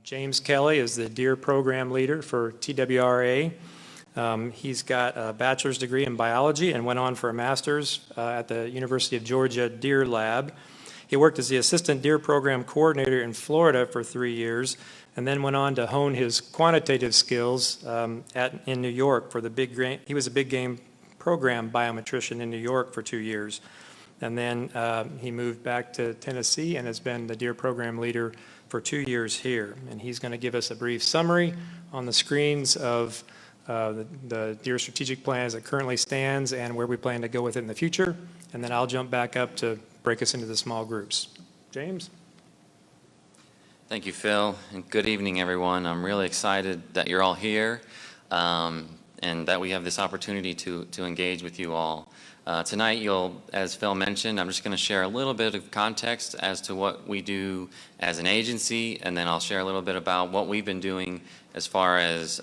James Kelly is the Deer Program Leader for TWRA. He's got a bachelor's degree in biology and went on for a master's at the University of Georgia Deer Lab. He worked as the Assistant Deer Program Coordinator in Florida for 3 years, and then went on to hone his quantitative skills in New York for the big game. He was a big game program biometrician in New York for 2 years. And then he moved back to Tennessee and has been the Deer Program Leader for 2 years here. And he's going to give us a brief summary on the screens of the Deer Strategic Plan as it currently stands and where we plan to go with it in the future. And then I'll jump back up to break us into the small groups. James? Thank you, Phil, and good evening, everyone. I'm really excited that you're all here and that we have this opportunity to engage with you all. Tonight, as Phil mentioned, I'm just going to share a little bit of context as to what we do as an agency, and then I'll share a little bit about what we've been doing as far as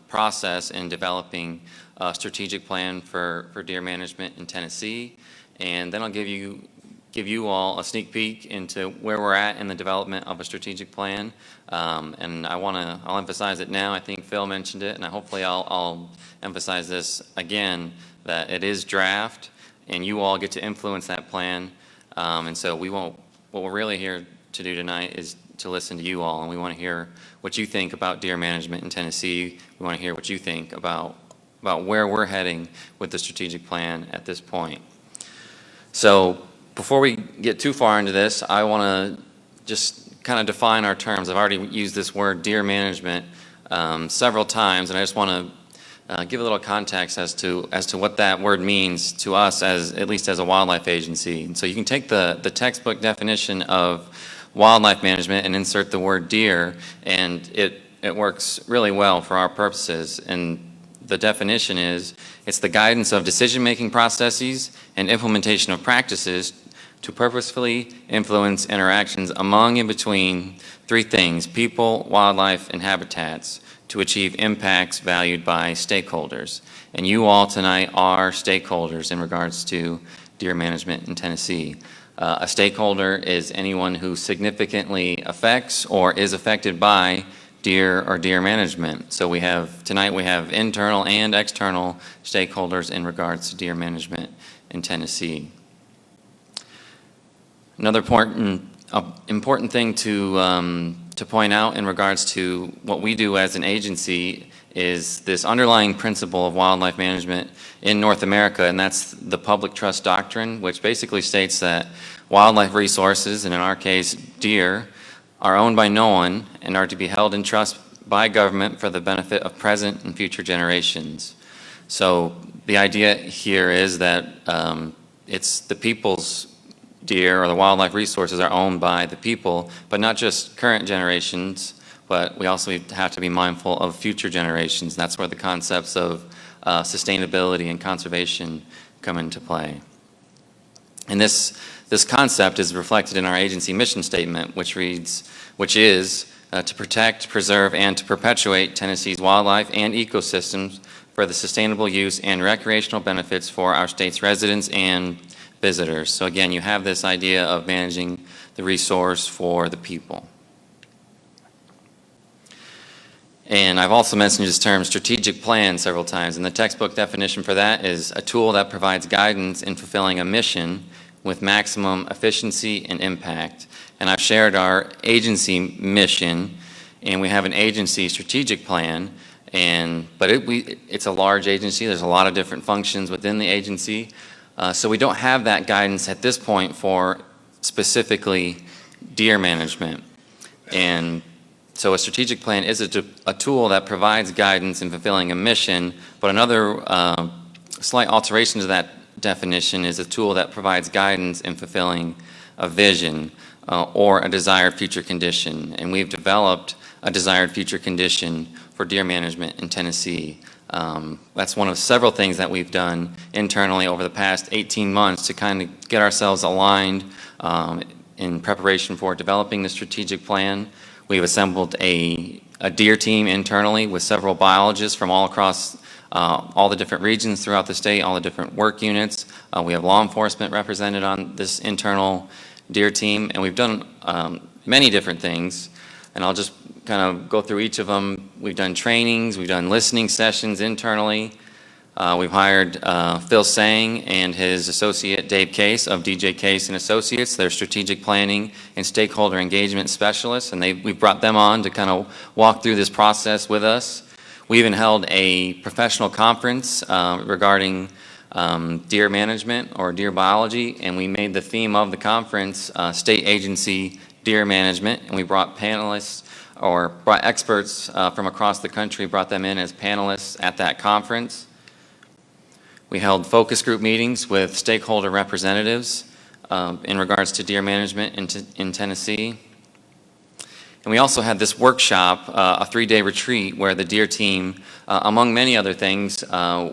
process in developing a strategic plan for deer management in Tennessee. And then I'll give you all a sneak peek into where we're at in the development of a strategic plan. And I'll emphasize it now. I think Phil mentioned it, and hopefully I'll emphasize this again, that it is draft, and you all get to influence that plan. And so what we're really here to do tonight is to listen to you all, and we want to hear what you think about deer management in Tennessee. We want to hear what you think about where we're heading with the strategic plan at this point. So before we get too far into this, I want to just kind of define our terms. I've already used this word deer management several times, and I just want to give a little context as to what that word means to us, at least as a wildlife agency. And so you can take the textbook definition of wildlife management and insert the word deer, and it works really well for our purposes. And the definition is, it's the guidance of decision-making processes and implementation of practices to purposefully influence interactions among and between three things: people, wildlife, and habitats, to achieve impacts valued by stakeholders. And you all tonight are stakeholders in regards to deer management in Tennessee. A stakeholder is anyone who significantly affects or is affected by deer or deer management. So tonight we have internal and external stakeholders in regards to deer management in Tennessee. Another important thing to point out in regards to what we do as an agency is this underlying principle of wildlife management in North America, and that's the public trust doctrine, which basically states that wildlife resources, and in our case deer, are owned by no one and are to be held in trust by government for the benefit of present and future generations. So the idea here is that it's the people's deer, or the wildlife resources, are owned by the people, but not just current generations, but we also have to be mindful of future generations. That's where the concepts of sustainability and conservation come into play. And this concept is reflected in our agency mission statement, which is to protect, preserve, and to perpetuate Tennessee's wildlife and ecosystems for the sustainable use and recreational benefits for our state's residents and visitors. So again, you have this idea of managing the resource for the people. And I've also mentioned this term strategic plan several times, and the textbook definition for that is a tool that provides guidance in fulfilling a mission with maximum efficiency and impact. And I've shared our agency mission, and we have an agency strategic plan, but it's a large agency. There's a lot of different functions within the agency. So we don't have that guidance at this point for specifically deer management. And so a strategic plan is a tool that provides guidance in fulfilling a mission, but another slight alteration to that definition is a tool that provides guidance in fulfilling a vision or a desired future condition. And we've developed a desired future condition for deer management in Tennessee. That's one of several things that we've done internally over the past 18 months to kind of get ourselves aligned in preparation for developing the strategic plan. We've assembled a deer team internally with several biologists from all across all the different regions throughout the state, all the different work units. We have law enforcement represented on this internal deer team, and we've done many different things. And I'll just kind of go through each of them. We've done trainings, we've done listening sessions internally. We've hired Phil Sang and his associate Dave Case of DJ Case and Associates. They're strategic planning and stakeholder engagement specialists, and we've brought them on to kind of walk through this process with us. We even held a professional conference regarding deer management or deer biology, and we made the theme of the conference state agency deer management, and we brought panelists or brought experts from across the country, brought them in as panelists at that conference. We held focus group meetings with stakeholder representatives in regards to deer management in Tennessee. And we also had this workshop, a 3-day retreat, where the deer team, among many other things,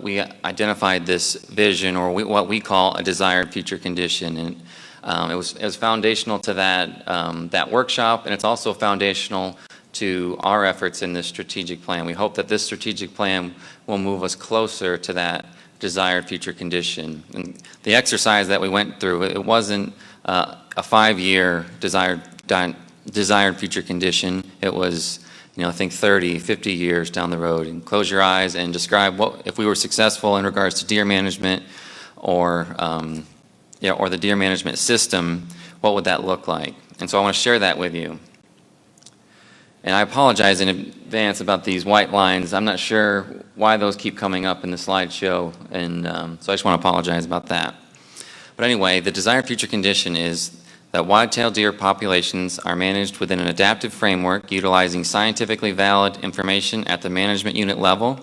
we identified this vision, or what we call a desired future condition. And it was foundational to that workshop, and it's also foundational to our efforts in this strategic plan. We hope that this strategic plan will move us closer to that desired future condition. And the exercise that we went through, it wasn't a 5-year desired future condition. It was, I think 30, 50 years down the road. And close your eyes and describe what, if we were successful in regards to deer management or the deer management system, what would that look like? And so I want to share that with you. And I apologize in advance about these white lines. I'm not sure why those keep coming up in the slideshow, and so I just want to apologize about that. But anyway, the desired future condition is that white-tailed deer populations are managed within an adaptive framework utilizing scientifically valid information at the management unit level.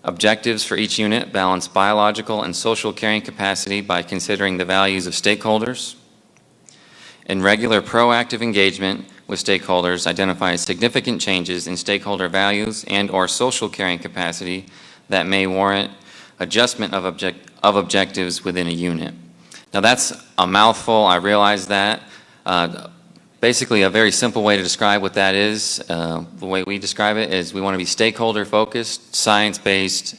Objectives for each unit balance biological and social carrying capacity by considering the values of stakeholders. And regular proactive engagement with stakeholders identifies significant changes in stakeholder values and/or social carrying capacity that may warrant adjustment of objectives within a unit. Now that's a mouthful, I realize that. Basically, a very simple way to describe what that is, the way we describe it, is we want to be stakeholder focused, science-based,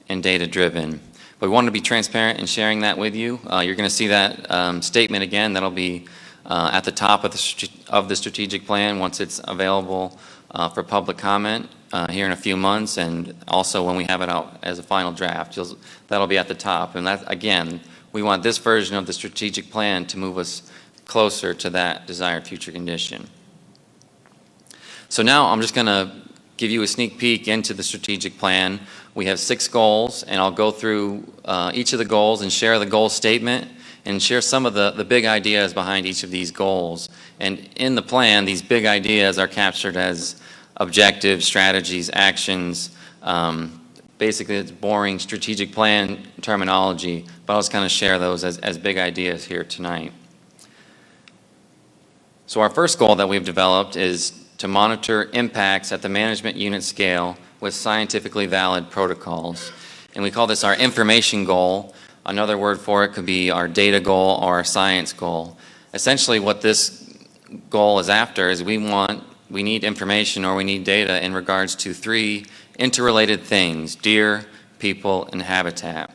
and data-driven. But we want to be transparent in sharing that with you. You're going to see that statement again. That'll be at the top of the strategic plan once it's available for public comment here in a few months, and also when we have it out as a final draft. That'll be at the top. And that, again, we want this version of the strategic plan to move us closer to that desired future condition. So now I'm just going to give you a sneak peek into the strategic plan. We have 6 goals, and I'll go through each of the goals and share the goal statement and share some of the big ideas behind each of these goals. And in the plan, these big ideas are captured as objectives, strategies, actions. Basically, it's boring strategic plan terminology, but I'll just kind of share those as big ideas here tonight. So our first goal that we've developed is to monitor impacts at the management unit scale with scientifically valid protocols. And we call this our information goal. Another word for it could be our data goal or our science goal. Essentially what this goal is after is we need information or we need data in regards to 3 interrelated things: deer, people, and habitat.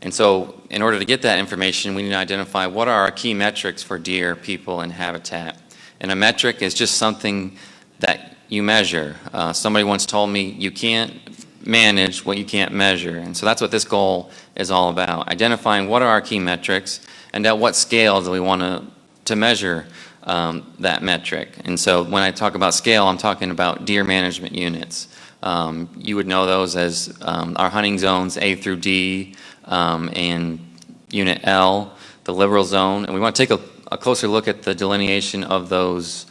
And so in order to get that information, we need to identify what are our key metrics for deer, people, and habitat. And a metric is just something that you measure. Somebody once told me you can't manage what you can't measure. And so that's what this goal is all about, identifying what are our key metrics and at what scale do we want to measure that metric. And so when I talk about scale, I'm talking about deer management units. You would know those as our hunting zones A through D, and Unit L, the liberal zone. And we want to take a closer look at the delineation of those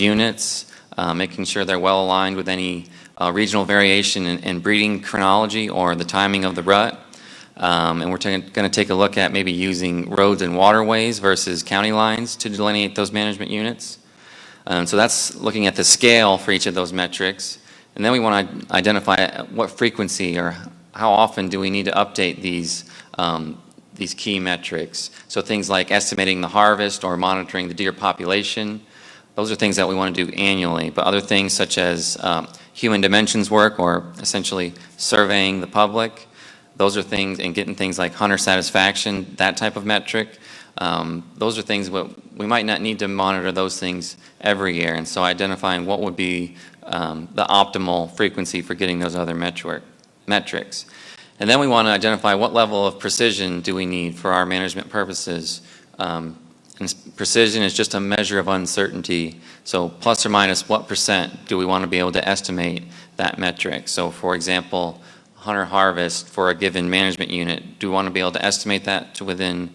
units, making sure they're well aligned with any regional variation in breeding chronology or the timing of the rut. And we're going to take a look at maybe using roads and waterways versus county lines to delineate those management units. So that's looking at the scale for each of those metrics. And then we want to identify what frequency or how often do we need to update these key metrics. So things like estimating the harvest or monitoring the deer population, those are things that we want to do annually. But other things such as human dimensions work, or essentially surveying the public, those are things, and getting things like hunter satisfaction, that type of metric, Those are things we might not need to monitor those things every year, and so identifying what would be the optimal frequency for getting those other metrics. And then we want to identify what level of precision do we need for our management purposes. And precision is just a measure of uncertainty. So plus or minus what % do we want to be able to estimate that metric? So for example, hunter harvest for a given management unit, do we want to be able to estimate that to within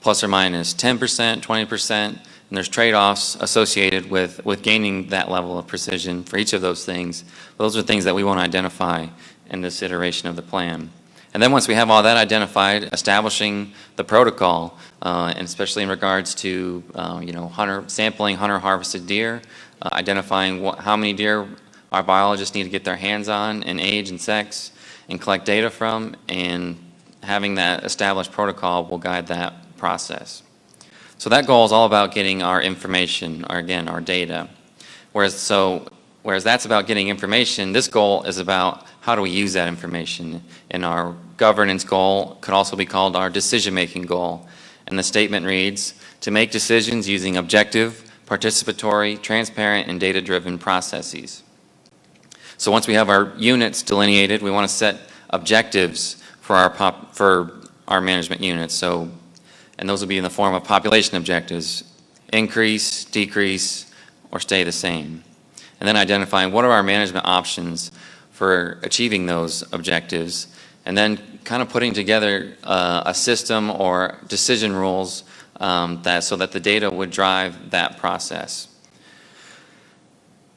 plus or minus 10%, 20%? And there's trade-offs associated with gaining that level of precision for each of those things. Those are things that we want to identify in this iteration of the plan. And then once we have all that identified, establishing the protocol, and especially in regards to sampling hunter-harvested deer, identifying how many deer our biologists need to get their hands on in age and sex and collect data from, and having that established protocol will guide that process. So that goal is all about getting our information, or again, our data. Whereas that's about getting information, this goal is about how do we use that information. And our governance goal could also be called our decision-making goal. And the statement reads, to make decisions using objective, participatory, transparent, and data-driven processes. So once we have our units delineated, we want to set objectives for our management units. And those will be in the form of population objectives: increase, decrease, or stay the same. And then identifying what are our management options for achieving those objectives, and then kind of putting together a system or decision rules so that the data would drive that process.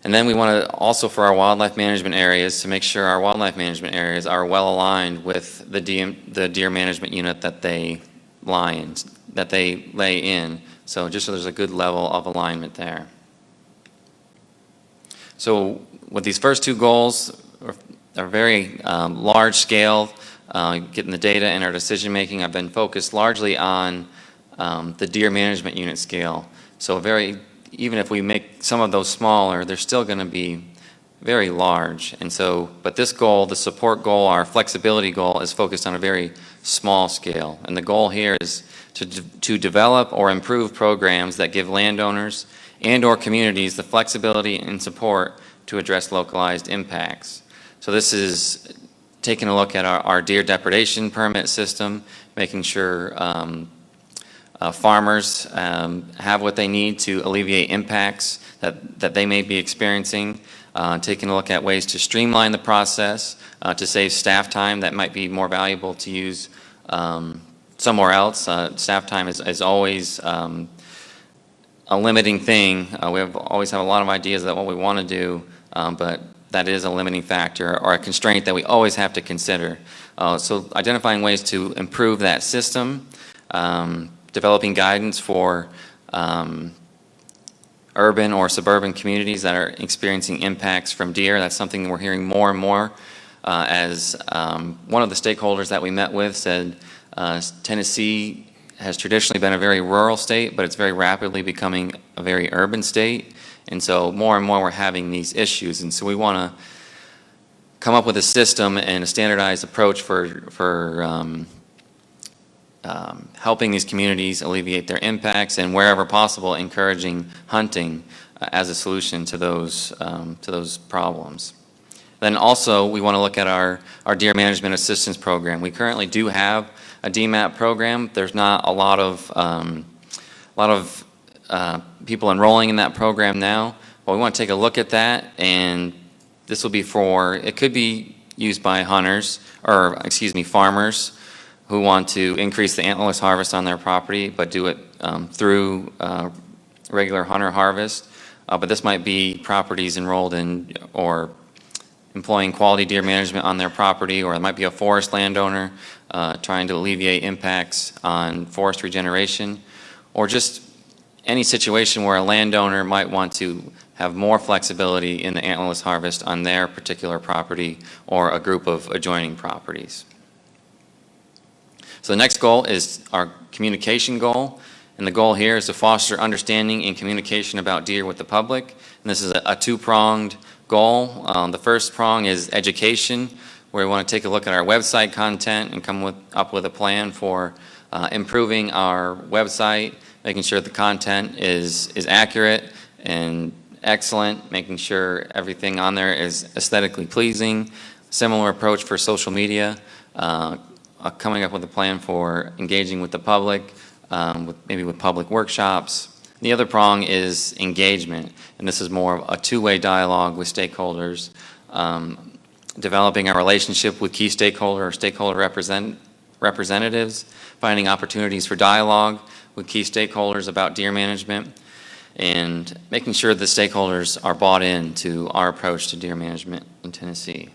And then we want to also, for our wildlife management areas, to make sure our wildlife management areas are well aligned with the deer management unit that they lay in. So just so there's a good level of alignment there. So with these first two goals are very large scale, getting the data and our decision making. I've been focused largely on the deer management unit scale. So even if we make some of those smaller, they're still going to be very large. And so, but this goal, the support goal, our flexibility goal, is focused on a very small scale. And the goal here is to develop or improve programs that give landowners and/or communities the flexibility and support to address localized impacts. So this is taking a look at our deer depredation permit system, making sure farmers have what they need to alleviate impacts that they may be experiencing, taking a look at ways to streamline the process to save staff time that might be more valuable to use somewhere else. Staff time is always a limiting thing. We always have a lot of ideas about what we want to do, but that is a limiting factor or a constraint that we always have to consider. So identifying ways to improve that system, developing guidance for urban or suburban communities that are experiencing impacts from deer. That's something we're hearing more and more. As one of the stakeholders that we met with said, Tennessee has traditionally been a very rural state, but it's very rapidly becoming a very urban state. And so more and more we're having these issues. And so we want to come up with a system and a standardized approach for helping these communities alleviate their impacts, and wherever possible encouraging hunting as a solution to those problems. Then also we want to look at our deer management assistance program. We currently do have a DMAP program. There's not a lot of people enrolling in that program now, but we want to take a look at that, and this will be it could be used by farmers who want to increase the antlerless harvest on their property, but do it through regular hunter harvest. But this might be properties enrolled in or employing quality deer management on their property, or it might be a forest landowner trying to alleviate impacts on forest regeneration, or just any situation where a landowner might want to have more flexibility in the antlerless harvest on their particular property or a group of adjoining properties. So the next goal is our communication goal, and the goal here is to foster understanding and communication about deer with the public. And this is a two-pronged goal. The first prong is education, where we want to take a look at our website content and come up with a plan for improving our website, making sure the content is accurate and excellent, making sure everything on there is aesthetically pleasing. Similar approach for social media, coming up with a plan for engaging with the public, maybe with public workshops. The other prong is engagement, and this is more of a two-way dialogue with stakeholders, developing our relationship with key stakeholder representatives, finding opportunities for dialogue with key stakeholders about deer management, and making sure the stakeholders are bought into our approach to deer management in Tennessee.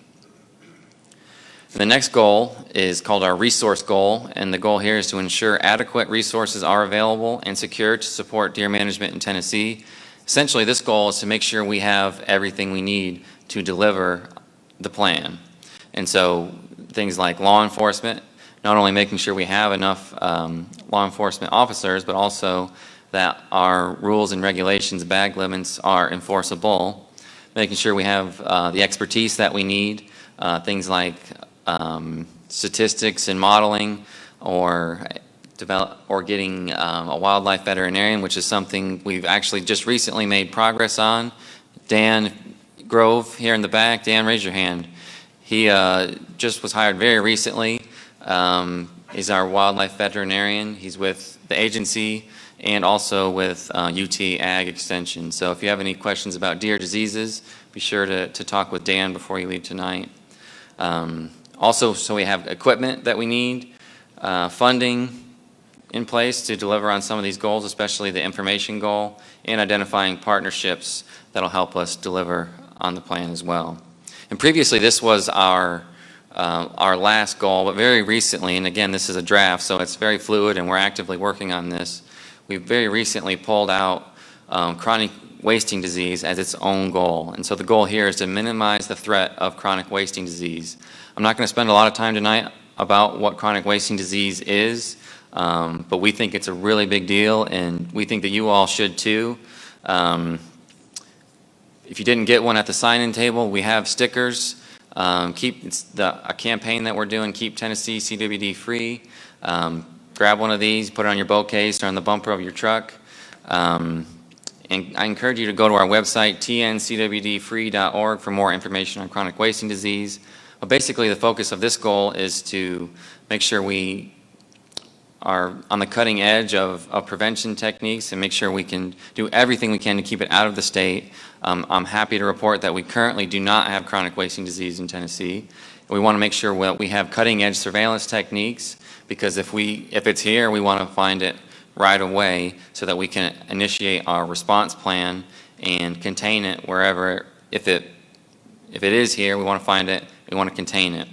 The next goal is called our resource goal, and the goal here is to ensure adequate resources are available and secure to support deer management in Tennessee. Essentially, this goal is to make sure we have everything we need to deliver the plan. And so things like law enforcement, not only making sure we have enough law enforcement officers, but also that our rules and regulations, bag limits, are enforceable, making sure we have the expertise that we need, things like statistics and modeling, or getting a wildlife veterinarian, which is something we've actually just recently made progress on. Dan Grove here in the back. Dan, raise your hand. He just was hired very recently. He's our wildlife veterinarian. He's with the agency and also with UT Ag Extension. So if you have any questions about deer diseases, be sure to talk with Dan before you leave tonight. Also, so we have equipment that we need, funding in place to deliver on some of these goals, especially the information goal, and identifying partnerships that'll help us deliver on the plan as well. And previously, this was our last goal, but very recently, and again, this is a draft, so it's very fluid, and we're actively working on this. We've very recently pulled out chronic wasting disease as its own goal. And so the goal here is to minimize the threat of chronic wasting disease. I'm not going to spend a lot of time tonight about what chronic wasting disease is, but we think it's a really big deal, and we think that you all should too. If you didn't get one at the sign-in table, we have stickers. It's a campaign that we're doing, Keep Tennessee CWD Free. Grab one of these, put it on your boat case or on the bumper of your truck. And I encourage you to go to our website, tncwdfree.org, for more information on chronic wasting disease. But basically, the focus of this goal is to make sure we are on the cutting edge of prevention techniques and make sure we can do everything we can to keep it out of the state. I'm happy to report that we currently do not have chronic wasting disease in Tennessee. We want to make sure that we have cutting edge surveillance techniques, because if it's here, we want to find it right away so that we can initiate our response plan and contain it wherever. If it is here, we want to find it, we want to contain it.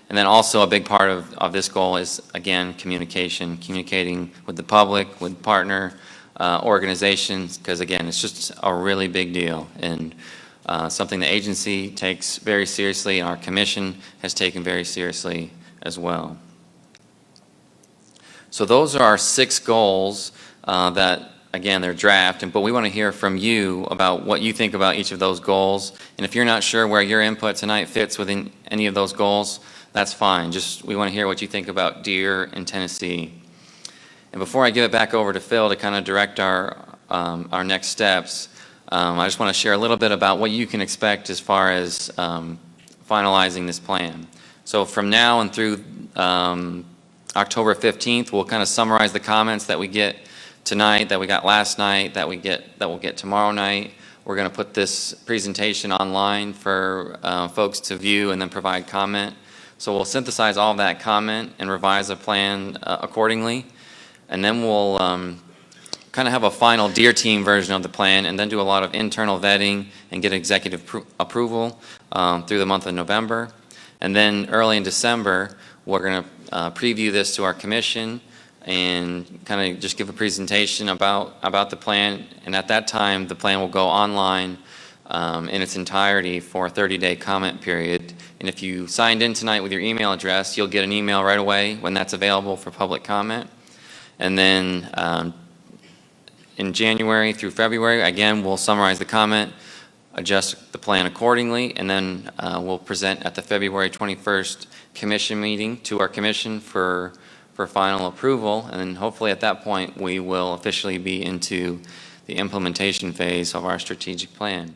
And then also a big part of this goal is, again, communicating with the public, with partner organizations, because again, it's just a really big deal, and something the agency takes very seriously, and our commission has taken very seriously as well. So those are our 6 goals that, again, they're draft, but we want to hear from you about what you think about each of those goals. And if you're not sure where your input tonight fits within any of those goals, that's fine. We want to hear what you think about deer in Tennessee. And before I give it back over to Phil to kind of direct our next steps, I just want to share a little bit about what you can expect as far as finalizing this plan. So from now and through October 15th, we'll kind of summarize the comments that we get tonight, that we got last night, that we'll get tomorrow night. We're going to put this presentation online for folks to view and then provide comment. So we'll synthesize all of that comment and revise a plan accordingly. And then we'll kind of have a final deer team version of the plan, and then do a lot of internal vetting and get executive approval through the month of November. And then early in December, we're going to preview this to our commission and kind of just give a presentation about the plan. And at that time, the plan will go online in its entirety for a 30-day comment period. And if you signed in tonight with your email address, you'll get an email right away when that's available for public comment. And then in January through February, again, we'll summarize the comment, adjust the plan accordingly, and then we'll present at the February 21st commission meeting to our commission for for final approval, and then hopefully at that point, we will officially be into the implementation phase of our strategic plan.